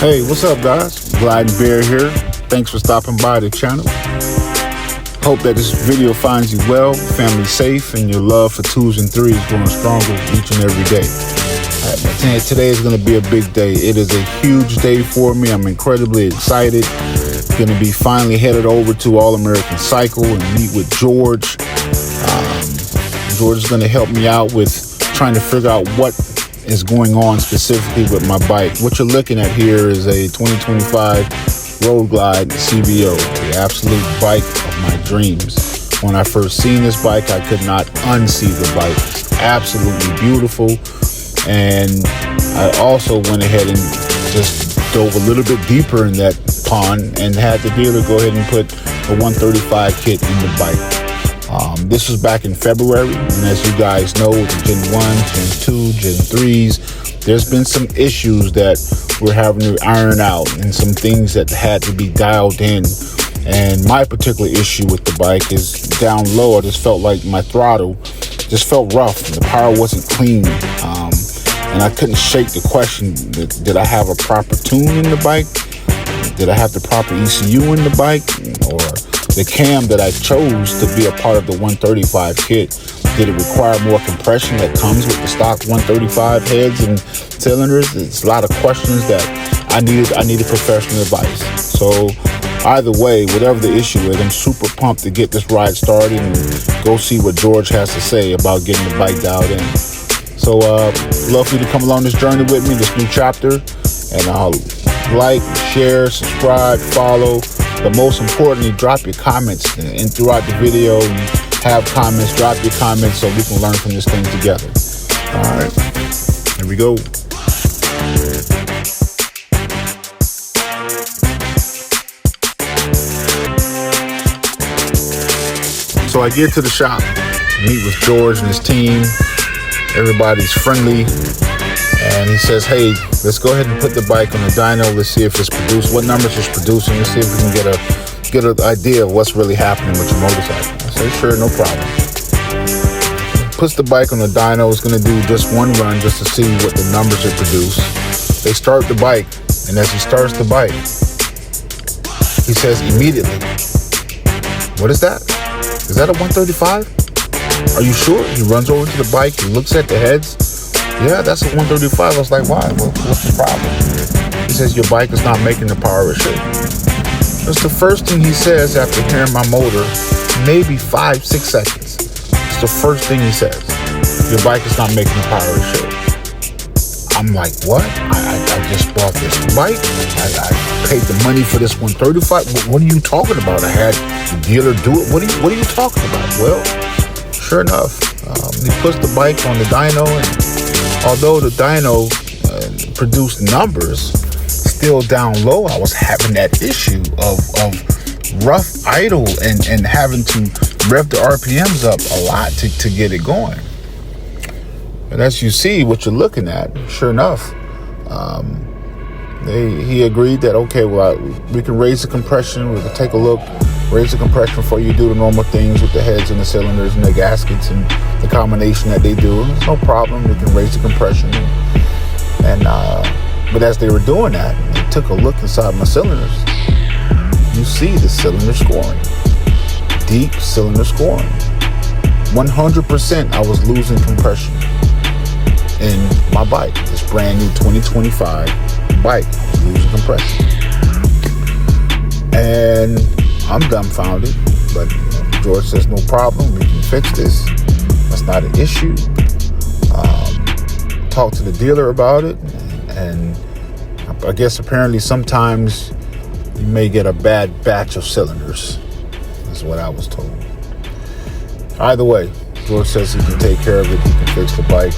Hey, what's up, guys? Glide and Bear here. Thanks for stopping by the channel. Hope that this video finds you well, family safe, and your love for 2s and 3s growing stronger each and every day. Today is going to be a big day. It is a huge day for me. I'm incredibly excited. Going to be finally headed over to All American Cycle and meet with George. George is going to help me out with trying to figure out what is going on specifically with my bike. What you're looking at here is a 2025 Road Glide CVO, the absolute bike of my dreams. When I first seen this bike, I could not unsee the bike. It's absolutely beautiful. And I also went ahead and just dove a little bit deeper in that pond and had the dealer go ahead and put a 135 kit in the bike. This was back in February, and as you guys know, with the Gen 1, Gen 2, Gen 3s, there's been some issues that we're having to iron out and some things that had to be dialed in. And my particular issue with the bike is down low. I just felt like my throttle just felt rough. The power wasn't clean. And I couldn't shake the question, did I have a proper tune in the bike? Did I have the proper ECU in the bike? Or the cam that I chose to be a part of the 135 kit, did it require more compression that comes with the stock 135 heads and cylinders? It's a lot of questions that I needed professional advice. So either way, whatever the issue is, I'm super pumped to get this ride started and go see what George has to say about getting the bike dialed in. So love for you to come along this journey with me, this new chapter, and I'll like, share, subscribe, follow. But most importantly, drop your comments and throughout the video. You have comments, drop your comments so we can learn from this thing together. All right, here we go. So I get to the shop, meet with George and his team. Everybody's friendly. And he says, hey, let's go ahead and put the bike on the dyno. Let's see if it's produced, what numbers it's producing. Let's see if we can get an idea of what's really happening with your motorcycle. I said, sure, no problem. Puts the bike on the dyno. It's going to do just one run just to see what the numbers it produce. They start the bike, and as he starts the bike, he says immediately, what is that? Is that a 135? Are you sure? He runs over to the bike. He looks at the heads. Yeah, that's a 135. I was like, why? What's the problem? He says, your bike is not making the power it should. That's the first thing he says after hearing my motor, maybe 5-6 seconds. It's the first thing he says. Your bike is not making the power it should. I'm like, what? I just bought this bike. I paid the money for this 135. What are you talking about? I had the dealer do it. What are you talking about? Well, sure enough, he puts the bike on the dyno, and although the dyno produced numbers, still down low, I was having that issue of rough idle and having to rev the RPMs up a lot to get it going. And as you see, what you're looking at, sure enough, he agreed that, okay, well, we can raise the compression, we can take a look, raise the compression before you do the normal things with the heads and the cylinders and the gaskets and the combination that they do. It's no problem. We can raise the compression. But as they were doing that, they took a look inside my cylinders. You see the cylinder scoring. Deep cylinder scoring. 100% I was losing compression in my bike. This brand new 2025 bike, I was losing compression. And I'm dumbfounded, but George says, no problem, we can fix this. That's not an issue. Talk to the dealer about it, and I guess apparently sometimes you may get a bad batch of cylinders. That's what I was told. Either way, George says he can take care of it, he can fix the bike.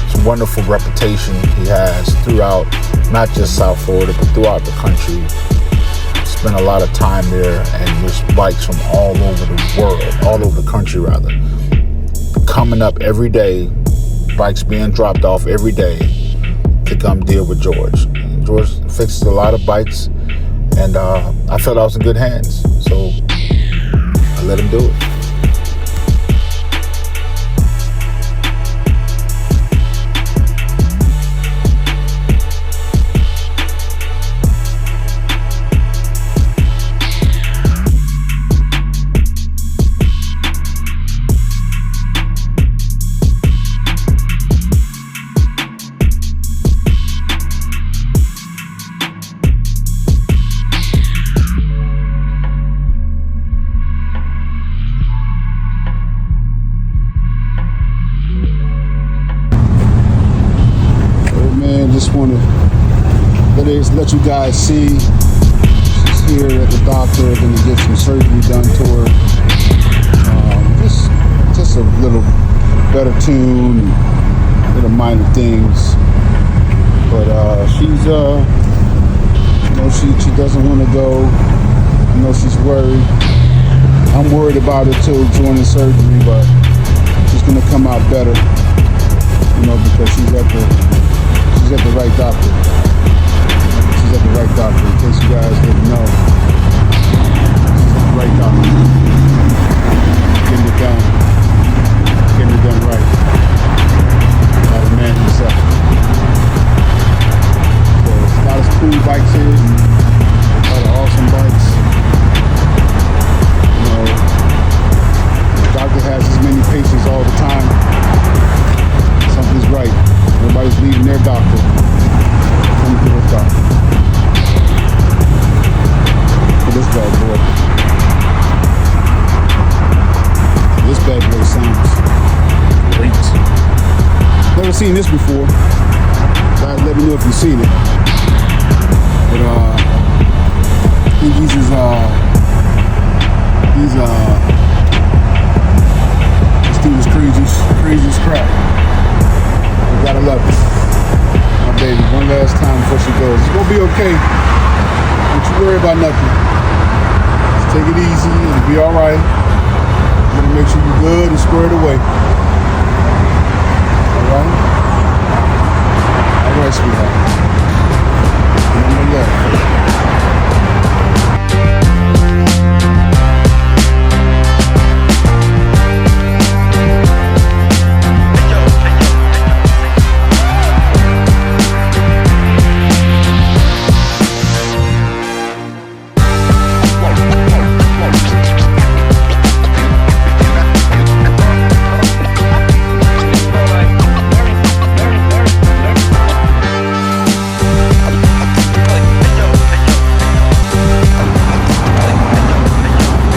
It's a wonderful reputation he has throughout, not just South Florida, but throughout the country. Spent a lot of time there, and there's bikes from all over the world, all over the country rather, coming up every day, bikes being dropped off every day to come deal with George. George fixes a lot of bikes, and I felt I was in good hands, so I let him do it. let you guys see. She's here at the doctor, gonna get some surgery done to her. Just a little better tune, little minor things. But she's you know, she doesn't want to go. I know she's worried. I'm worried about it too during the surgery, but she's gonna come out better, you know, because she's at the right doctor. She's at the right doctor. In case you guys didn't know, she's at the right doctor. Getting it done right. By the man himself. So there's a lot of cool bikes here. A lot of awesome bikes. You know, the doctor has as many patients all the time. Something's right. Everybody's leaving their doctor. Coming to their doctor. Look at this bad boy. This bad boy sounds great. Never seen this before. Guys, let me know if you've seen it. But I think this dude is crazy as crap. You gotta love it. My baby, one last time before she goes. It's gonna be okay. Don't you worry about nothing. Just take it easy, it'll be alright. I'm gonna make sure you're good and squared away. Alright? Alright, sweetheart. Remember that.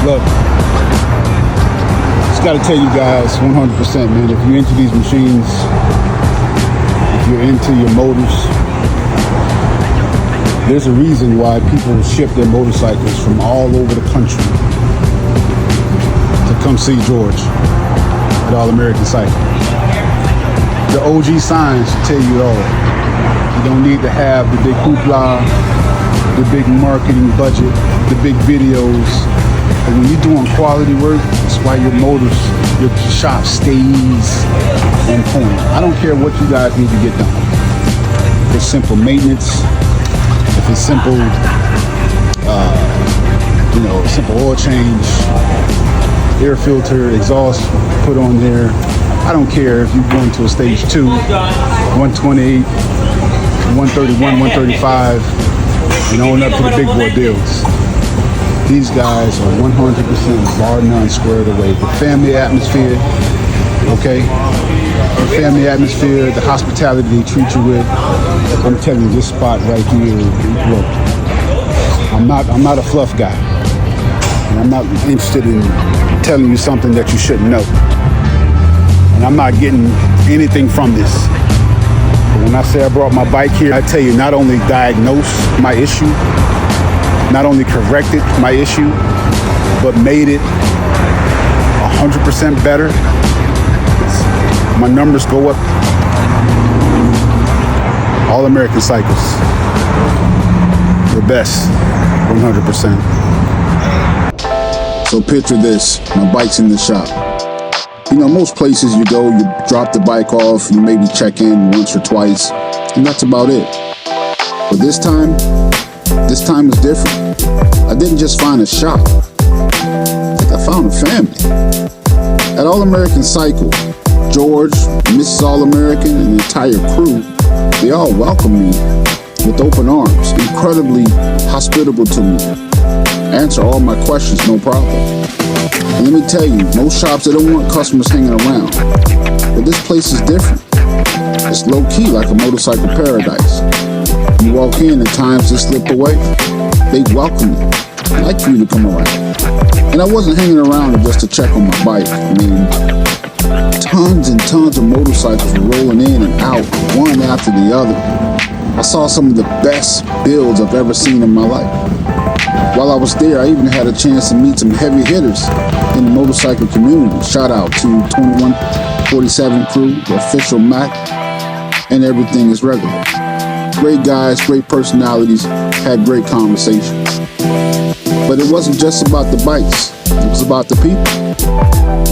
Look, just gotta tell you guys 100%, man, if you're into these machines, if you're into your motors, there's a reason why people ship their motorcycles from all over the country to come see George at All American Cycle. The OG signs should tell you it all. You don't need to have the big hoopla, the big marketing budget, the big videos. And when you're doing quality work, that's why your shop stays on point. I don't care what you guys need to get done. If it's simple maintenance, if it's simple, simple oil change, air filter, exhaust put on there. I don't care if you're going to a stage 2, 128, 131, 135, and on up to the big boy deals. These guys are 100% bar none squared away. The family atmosphere, okay? The family atmosphere, the hospitality they treat you with. I'm telling you, this spot right here, look, I'm not a fluff guy. And I'm not interested in telling you something that you shouldn't know. And I'm not getting anything from this. But when I say I brought my bike here, I tell you, not only diagnose my issue, not only corrected my issue, but made it 100% better. My numbers go up. All American Cycles, the best, 100%. So picture this, my bike's in the shop. You know, most places you go, you drop the bike off, you maybe check in once or twice, and that's about it. But this time is different. I didn't just find a shop. I think I found a family. At All American Cycle, George, Mrs. All American, and the entire crew, they all welcome me with open arms, incredibly hospitable to me. Answer all my questions, no problem. And let me tell you, most shops, they don't want customers hanging around. But this place is different. It's low-key, like a motorcycle paradise. You walk in, at times just slip away. They welcome you. I'd like for you to come around. And I wasn't hanging around just to check on my bike. I mean, tons and tons of motorcycles were rolling in and out, one after the other. I saw some of the best builds I've ever seen in my life. While I was there, I even had a chance to meet some heavy hitters in the motorcycle community. Shout out to 2147 crew, the official Mac, and everything is regular. Great guys, great personalities, had great conversations. But it wasn't just about the bikes, it was about the people.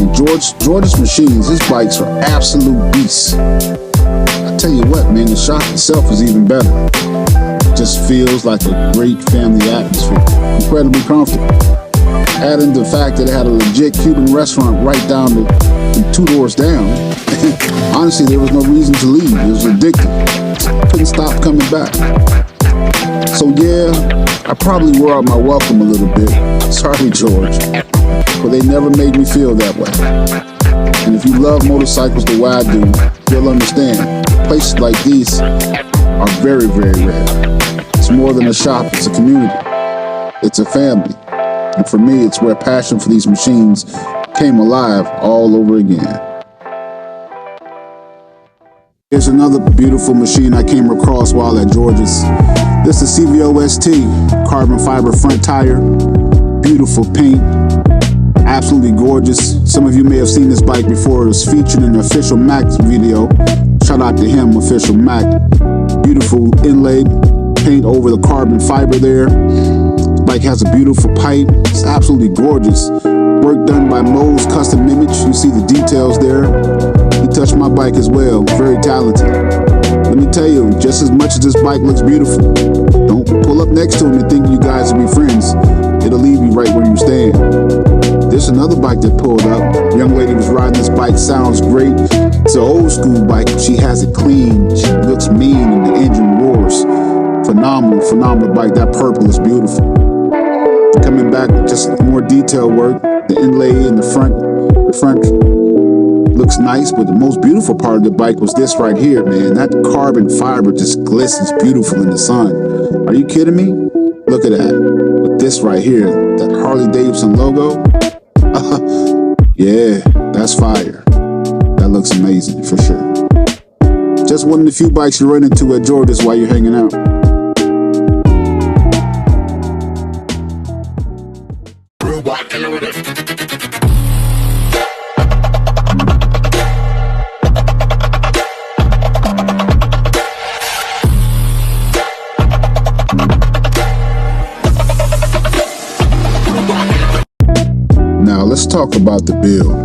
And George's machines, his bikes are absolute beasts. I tell you what, man, the shop itself is even better. Just feels like a great family atmosphere. Incredibly comfortable. Adding the fact that it had a legit Cuban restaurant right down the 2 doors down. Honestly, there was no reason to leave. It was addictive. Couldn't stop coming back. So yeah, I probably wore out my welcome a little bit. Sorry, George. But they never made me feel that way. And if you love motorcycles the way I do, you'll understand. Places like these are very, very rare. It's more than a shop, it's a community. It's a family. And for me, it's where passion for these machines came alive all over again. Here's another beautiful machine I came across while at George's. This is CVO ST, carbon fiber front tire, beautiful paint, absolutely gorgeous. Some of you may have seen this bike before. It was featured in the official Mac video. Shout out to him, official Mac. Beautiful inlaid paint over the carbon fiber there. This bike has a beautiful pipe. It's absolutely gorgeous. Work done by Mo's Custom Image. You see the details there. He touched my bike as well. Very talented. Let me tell you, just as much as this bike looks beautiful, don't pull up next to him and think you guys will be friends. It'll leave you right where you stand. There's another bike that pulled up. The young lady was riding this bike, sounds great. It's an old school bike. She has it clean. She looks mean and the engine roars. Phenomenal bike. That purple is beautiful. Coming back, just more detail work. The inlay in the front looks nice, but the most beautiful part of the bike was this right here, man. That carbon fiber just glistens beautiful in the sun. Are you kidding me? Look at that. But this right here, that Harley-Davidson logo, yeah, that's fire. That looks amazing for sure. Just one of the few bikes you run into at George's while you're hanging out. Now let's talk about the build.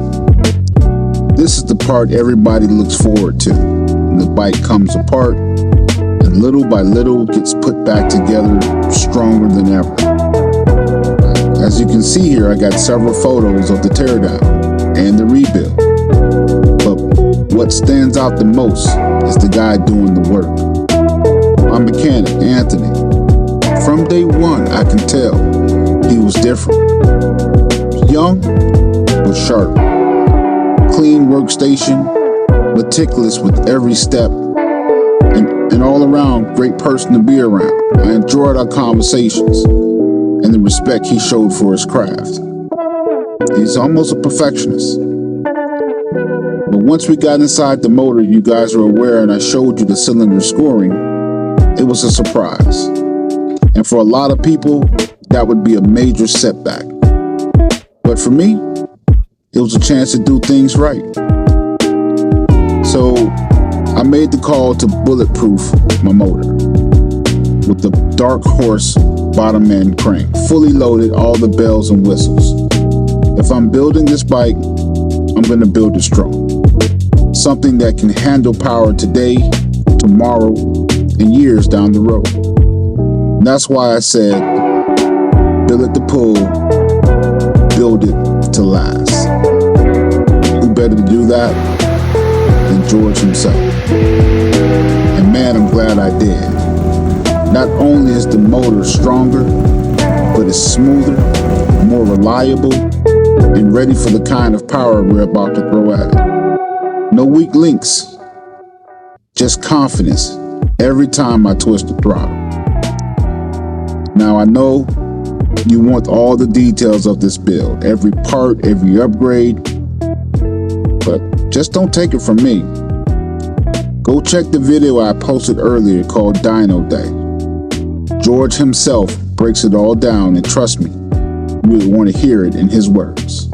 This is the part everybody looks forward to. When the bike comes apart and little by little gets put back together stronger than ever. As you can see here, I got several photos of the teardown and the rebuild. But what stands out the most is the guy doing the work. My mechanic, Anthony. From day one, I can tell he was different. Young, but sharp. Clean workstation, meticulous with every step, and all around great person to be around. I enjoyed our conversations and the respect he showed for his craft. He's almost a perfectionist. But once we got inside the motor, you guys are aware, and I showed you the cylinder scoring, it was a surprise. And for a lot of people, that would be a major setback. But for me, it was a chance to do things right. So I made the call to bulletproof my motor with the Dark Horse bottom end crank, fully loaded, all the bells and whistles. If I'm building this bike, I'm going to build it strong. Something that can handle power today, tomorrow, and years down the road. And that's why I said, build it to pull, build it to last. Who better to do that than George himself? And man, I'm glad I did. Not only is the motor stronger, but it's smoother, more reliable, and ready for the kind of power we're about to throw at it. No weak links, just confidence every time I twist the throttle. Now I know you want all the details of this build, every part, every upgrade, but just don't take it from me. Go check the video I posted earlier called Dyno Day. George himself breaks it all down, and trust me, you will want to hear it in his words.